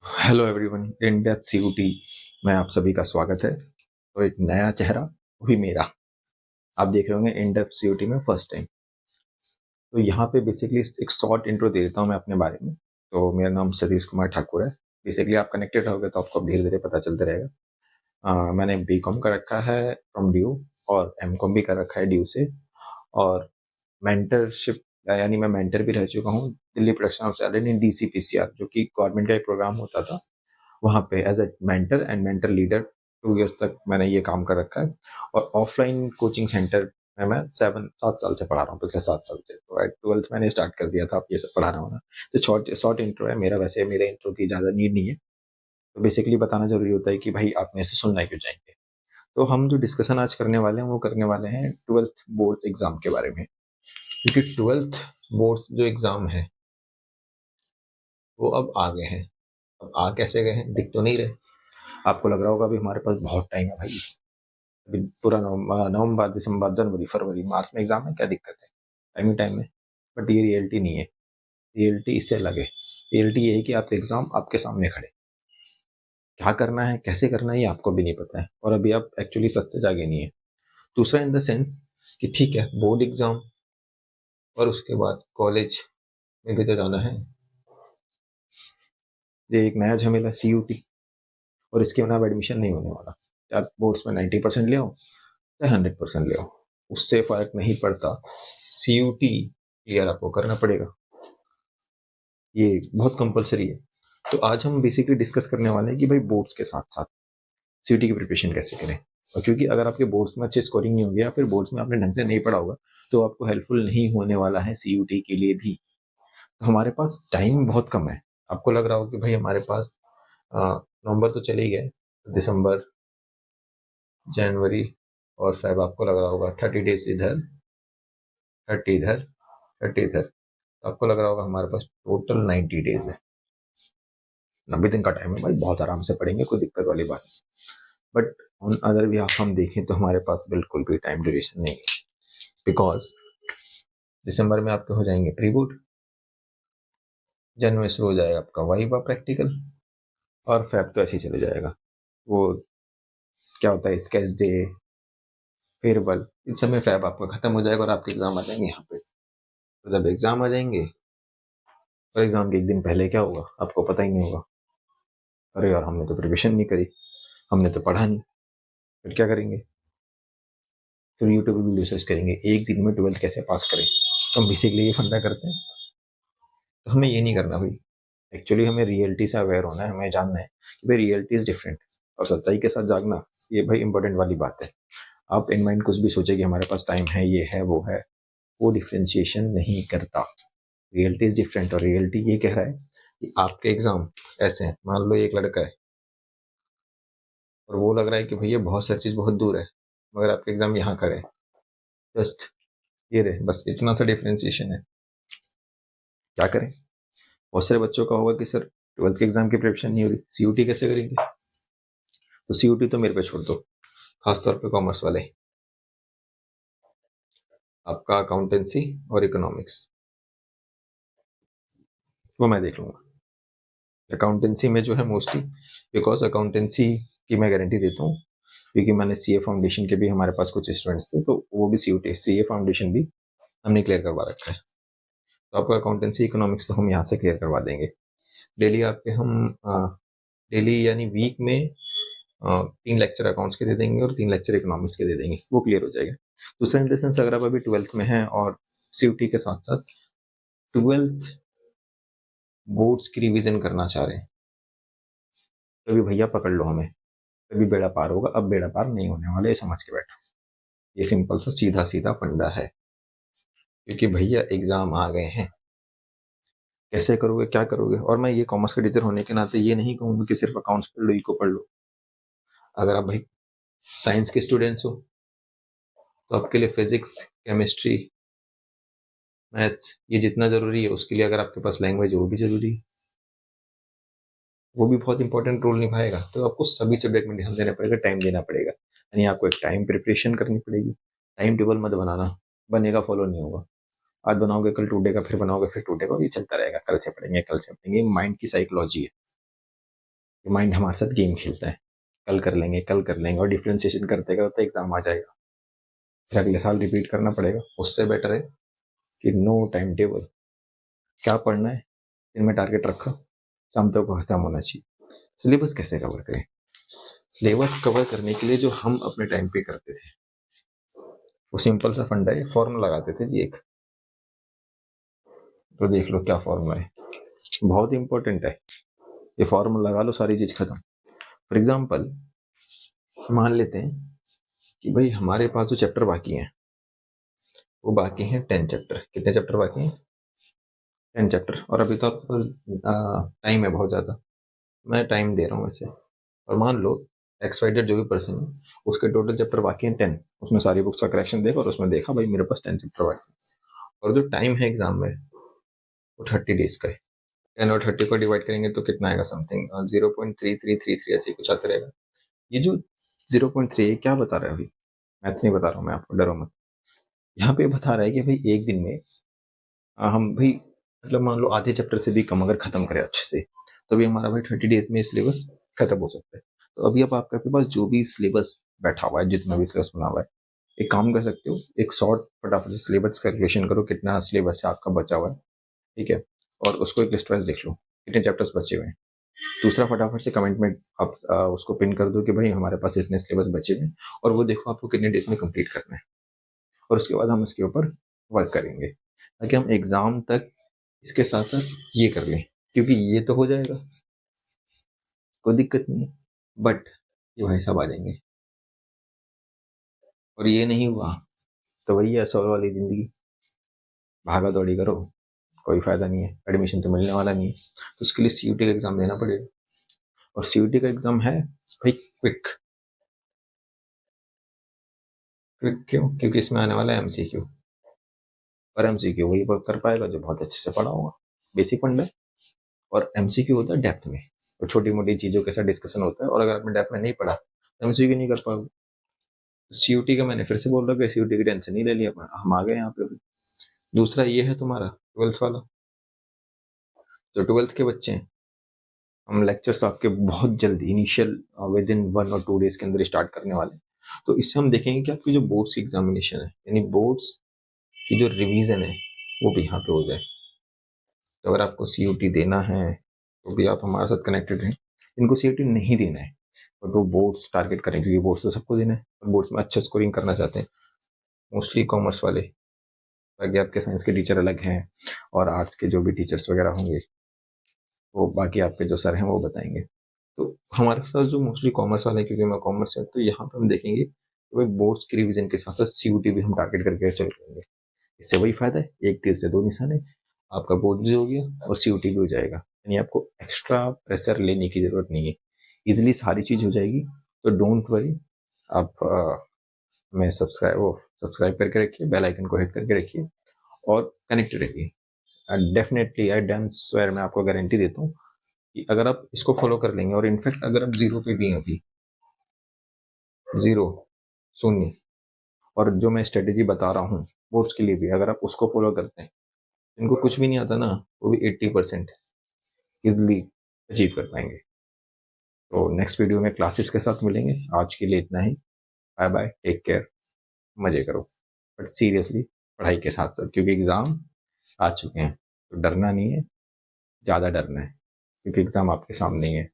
Hello everyone, in depth CUT में आप सभी का स्वागत है। तो एक नया चेहरा, वो भी मेरा। आप देख रहे होंगे इन डेप्थ सीयूटी में फर्स्ट टाइम। तो यहाँ पे बेसिकली एक शॉर्ट इंट्रो दे देता हूँ मैं अपने बारे में। तो मेरा नाम सतीश कुमार ठाकुर है। बेसिकली आप कनेक्टेड रहोगे तो आपको धीरे धीरे पता चलता रहेगा। मैंने बीकॉम कर रखा है फ्रॉम ड्यू, और एमकॉम भी कर रखा है ड्यू से। और मेंटरशिप, यानी मैं मेंटर भी रह चुका हूँ Delhi production of salary in DCPCR, जो कि गवर्नमेंट का एक प्रोग्राम होता था। वहाँ पे as a mentor and mentor leader 2 years तक मैंने ये काम कर रखा है। और ऑफलाइन कोचिंग सेंटर में मैं 7 साल से पढ़ा रहा हूँ, पिछले 7 साल से। तो एट 12th मैंने स्टार्ट कर दिया था अब ये सब पढ़ा रहा हूँ ना। तो शॉर्ट शॉर्ट इंट्रो है मेरा। वैसे मेरे इंट्रो की ज़्यादा नीड नहीं है। तो बेसिकली बताना जरूरी होता है कि भाई आप मेरे से सुनना क्यों चाहेंगे। तो हम जो डिस्कशन आज करने वाले हैं वो करने वाले हैं 12th बोर्ड एग्जाम के बारे में। क्योंकि 12th बोर्ड जो एग्जाम है वो अब आ गए हैं। अब आ कैसे गए हैं, दिख तो नहीं रहे। आपको लग रहा होगा अभी हमारे पास बहुत टाइम है भाई, अभी पूरा नवंबर दिसंबर जनवरी फरवरी मार्च में एग्जाम है, क्या दिक्कत है, टाइम ही टाइम है। बट ये रियलिटी नहीं है। रियलिटी इससे अलग है। रियलिटी ये है कि आपके एग्जाम आपके सामने खड़े, क्या करना है कैसे करना है ये आपको भी नहीं पता है, और अभी आप एक्चुअली सच से जागे नहीं है। दूसरा इन द सेंस कि ठीक है बोर्ड एग्जाम और उसके बाद कॉलेज में भी तो जाना है। ये एक नया झमेला CUT, और इसके बिना अब एडमिशन नहीं होने वाला। आप बोर्ड्स में 90% ले आओ चाहे 100% ले आओ, उससे फर्क नहीं पड़ता। CUT क्लियर आपको करना पड़ेगा, ये बहुत कंपलसरी है। तो आज हम बेसिकली डिस्कस करने वाले हैं कि भाई बोर्ड्स के साथ साथ CUT की प्रिपरेशन कैसे करें। और क्योंकि अगर आपके बोर्ड्स में अच्छी स्कोरिंग नहीं होगी या फिर बोर्ड्स में आपने ढंग से नहीं पढ़ा होगा तो आपको हेल्पफुल नहीं होने वाला है CUT के लिए भी। तो हमारे पास टाइम बहुत कम है। आपको लग रहा हो कि भाई हमारे पास नवंबर तो चले ही गए, दिसंबर जनवरी और फेब आपको लग रहा होगा 30 डेज इधर, 30 इधर, 30 इधर। तो आपको लग रहा होगा हमारे पास टोटल 90 डेज है। 90 दिन का टाइम है भाई, बहुत आराम से पढ़ेंगे, कोई दिक्कत वाली बात नहीं। बट ऑन अदर भी हम देखें तो हमारे पास बिल्कुल भी टाइम ड्यूरेशन नहीं है। बिकॉज दिसंबर में आपके हो जाएंगे प्री बोर्ड, जनवरी में शुरू हो जाएगा आपका वाइवा प्रैक्टिकल, और फेब तो ऐसे ही चले जाएगा। वो क्या होता है, स्केच डे, फेयरवेल, इन सब में फेब आपका खत्म हो जाएगा और आपके एग्जाम आ जाएंगे यहाँ पे। तो जब एग्जाम आ जाएंगे, और एग्जाम के एक दिन पहले क्या होगा आपको पता ही नहीं होगा। अरे यार हमने तो प्रिपरेशन नहीं करी, हमने तो पढ़ा नहीं। फिर क्या करेंगे? फिर यूट्यूब पे वीडियो सर्च करेंगे एक दिन में 12th कैसे पास करें। तो हम बेसिकली ये फंडा करते हैं। तो हमें ये नहीं करना भाई। एक्चुअली हमें रियलिटी से अवेयर होना है, हमें जानना है कि भाई रियलिटी इज डिफरेंट। और सच्चाई के साथ जागना, ये भाई इंपॉर्टेंट वाली बात है। आप इन माइंड कुछ भी सोचे कि हमारे पास टाइम है, ये है वो है, वो डिफ्रेंशिएशन नहीं करता। रियलिटी इज डिफरेंट, और रियलिटी ये कह रहा है कि आपके एग्जाम ऐसे हैं। मान लो एक लड़का है और वो लग रहा है कि भैया बहुत सारी चीज बहुत दूर है, मगर आपके एग्जाम यहाँ करे, जस्ट ये रहे, बस इतना सा डिफ्रेंशिएशन है। क्या करें? बहुत सारे बच्चों का होगा कि सर 12th के एग्जाम की प्रिपरेशन नहीं हो रही, CUT कैसे करेंगे? तो CUT तो मेरे पे छोड़ दो, खासतौर पे कॉमर्स वाले। आपका अकाउंटेंसी और इकोनॉमिक्स वो मैं देख लूंगा। अकाउंटेंसी में जो है मोस्टली, बिकॉज अकाउंटेंसी की मैं गारंटी देता हूँ, क्योंकि मैंने CA फाउंडेशन के भी हमारे पास कुछ स्टूडेंट्स थे, तो वो भी CA फाउंडेशन भी हमने क्लियर करवा रखा है। तो आपका अकाउंटेंसी इकोनॉमिक्स तो हम यहाँ से क्लियर करवा देंगे। डेली आपके हम डेली यानी वीक में 3 लेक्चर अकाउंट्स के दे देंगे और 3 लेक्चर इकोनॉमिक्स के दे देंगे, वो क्लियर हो जाएगा। दूसरा इन द सेंस, अगर आप अभी 12th में हैं और CUT के साथ साथ 12th बोर्ड्स की रिवीजन करना चाह रहे हैं, तो भी भैया पकड़ लो हमें। तभी बेड़ा पार होगा, अब बेड़ा पार नहीं होने वाला, ये समझ के बैठो। ये सिंपल सा सीधा सीधा फंडा है। क्योंकि भैया एग्जाम आ गए हैं, कैसे करोगे क्या करोगे। और मैं ये कॉमर्स का टीचर होने के नाते ये नहीं कहूंगा कि सिर्फ अकाउंट्स पढ़ लो, इको पढ़ लो। अगर आप भाई साइंस के स्टूडेंट्स हो तो आपके लिए फिजिक्स, केमिस्ट्री, मैथ्स ये जितना जरूरी है, उसके लिए अगर आपके पास लैंग्वेज है वो भी जरूरी है, वो भी बहुत इंपॉर्टेंट रोल निभाएगा। तो आपको सभी सब्जेक्ट में ध्यान देना पड़ेगा, टाइम देना पड़ेगा। यानी आपको एक टाइम प्रिपरेशन करनी पड़ेगी। टाइम टेबल मत बनाना, बनेगा फॉलो नहीं होगा। आज बनाओगे कल टूटेगा, फिर बनाओगे फिर टूटेगा, ये चलता रहेगा। कल से पढ़ेंगे कल से पढ़ेंगे, माइंड की साइकोलॉजी है। माइंड हमारे साथ गेम खेलता है, कल कर लेंगे कल कर लेंगे, और डिफ्रेंसिएशन करते करते एग्जाम आ जाएगा, फिर अगले साल रिपीट करना पड़ेगा। उससे बेटर है कि नो टाइम टेबल, क्या पढ़ना है, दिन में टारगेट रखा, शाम तक खत्म होना चाहिए। सिलेबस कैसे कवर करें? सिलेबस कवर करने के लिए जो हम अपने टाइम पे करते थे, वो सिंपल सा फंडा है, फॉर्मूला लगाते थे जी एक, तो देख लो क्या फॉर्मूला है, बहुत इंपॉर्टेंट है। ये फॉर्मूला लगा लो, सारी चीज खत्म। फॉर एग्जाम्पल मान लेते हैं कि भाई हमारे पास जो चैप्टर बाकी हैं, वो बाकी हैं 10 चैप्टर। कितने चैप्टर बाकी हैं? 10 चैप्टर। और अभी तो आपके पास टाइम है बहुत ज़्यादा, मैं टाइम दे रहा हूँ वैसे। और मान लो एक्स वाई जेड जो भी पर्सन है, उसके टोटल चैप्टर बाकी हैं 10, उसने सारी बुक्स का करेक्शन देखा और उसमें देखा भाई मेरे पास 10 चैप्टर बाकी हैं, और जो टाइम है एग्जाम में वो 30 डेज का है। 10 और 30 को डिवाइड करेंगे तो कितना आएगा? समथिंग 0.3333 ऐसे कुछ आता रहेगा। ये जो 0.3 है क्या बता रहा है? अभी मैथ्स नहीं बता रहा हूँ मैं आपको, डरो मत। यहाँ पे बता रहा है कि भाई एक दिन में हम भाई मतलब मान लो आधे चैप्टर से भी कम अगर खत्म करें अच्छे से, तो भी हमारा भाई 30 डेज में सिलेबस खत्म हो सकता है। तो अभी अब आपके पास जो भी सिलेबस बैठा हुआ है, जितना भी सिलेबस बना हुआ है, एक काम कर सकते हो, एक शॉर्ट फटाफट से सिलेबस कैलकुलेशन करो कितना सिलेबस है आपका बचा हुआ है, ठीक है, और उसको एक लिस्ट वाइज देख लो कितने चैप्टर्स बचे हुए हैं। दूसरा फटाफट से कमेंट में आप उसको पिन कर दो कि भाई हमारे पास इतने सिलेबस बचे हुए हैं, और वो देखो आपको कितने डेज में कंप्लीट करना है, और उसके बाद हम इसके ऊपर वर्क करेंगे ताकि हम एग्जाम तक इसके साथ साथ ये कर लें, क्योंकि ये तो हो जाएगा, कोई दिक्कत नहीं है, बट ये भाई साहब आ जाएंगे, और ये नहीं हुआ तो वही है सौ वाली जिंदगी, भागा दौड़ी करो, कोई फायदा नहीं है, एडमिशन तो मिलने वाला नहीं है। तो उसके लिए सीयूटी का एग्जाम देना पड़ेगा, और सीयूटी का एग्जाम है भाई क्विक। क्विक क्यों? क्योंकि इसमें आने वाला है एमसीक्यू, और एमसीक्यू वही वर्क कर पाएगा जो बहुत अच्छे से पढ़ा होगा, बेसिक फंडा है। और एमसीक्यू होता है डेप्थ में, और छोटी मोटी चीजों के साथ डिस्कशन होता है, और अगर आपने डेप्थ में नहीं पढ़ा तो एमसीक्यू नहीं कर पाओगे। सीयूटी का मैंने फिर से बोल रहा हूँ, सीयूटी की टेंशन नहीं ले लिया, हम आ गए यहाँ पे। दूसरा ये है तुम्हारा ट्वेल्थ वाला, जो ट्वेल्थ के बच्चे हैं, हम लेक्चर्स आपके बहुत जल्दी इनिशियल विद इन 1 और 2 डेज के अंदर स्टार्ट करने वाले हैं। तो इससे हम देखेंगे कि आपकी जो बोर्ड्स की एग्जामिनेशन है, यानी बोर्ड्स की जो रिवीजन है, वो भी यहाँ पे हो जाए। तो अगर आपको सीयूटी देना है तो भी आप हमारे साथ कनेक्टेड हैं। इनको सीयूटी नहीं देना है बट वो बोर्ड्स टारगेट करें, क्योंकि बोर्ड्स तो सबको देना है, और बोर्ड्स में अच्छा स्कोरिंग करना चाहते हैं, मोस्टली कॉमर्स वाले। बाकी आपके साइंस के टीचर अलग हैं, और आर्ट्स के जो भी टीचर्स वगैरह होंगे वो बाकी आपके जो सर हैं वो बताएंगे। तो हमारे साथ जो मोस्टली कॉमर्स वाले हैं, क्योंकि मैं कॉमर्स है, तो यहाँ पे हम देखेंगे कि भाई बोर्ड्स की रिवीजन के साथ साथ सीयूटी भी हम टारगेट करके चल पाएंगे। इससे वही फायदा है, एक तीर से दो निशाने, आपका बोर्ड भी हो गया और सीयूटी भी हो जाएगा, यानी आपको एक्स्ट्रा प्रेशर लेने की जरूरत नहीं है, इजिली सारी चीज हो जाएगी। तो डोंट वरी, आप हमें सब्सक्राइब करके रखिए, बेल आइकन को हिट करके रखिए, और कनेक्टेड रहिए। डेफिनेटली आई डैम स्वेयर, मैं आपको गारंटी देता हूँ कि अगर आप इसको फॉलो कर लेंगे, और इनफैक्ट अगर आप जीरो पे भी हैं अभी, जीरो, शून्य, और जो मैं स्ट्रेटेजी बता रहा हूँ बोर्ड्स के लिए भी, अगर आप उसको फॉलो करते हैं, इनको कुछ भी नहीं आता ना, वो भी 80% इजिली अचीव कर पाएंगे। तो नेक्स्ट वीडियो में क्लासेस के साथ मिलेंगे, आज के लिए इतना ही। बाय बाय, टेक केयर, मजे करो, बट सीरियसली पढ़ाई के साथ साथ, क्योंकि एग्जाम आ चुके हैं, तो डरना नहीं है, ज़्यादा डरना है, क्योंकि एग्जाम आपके सामने ही है।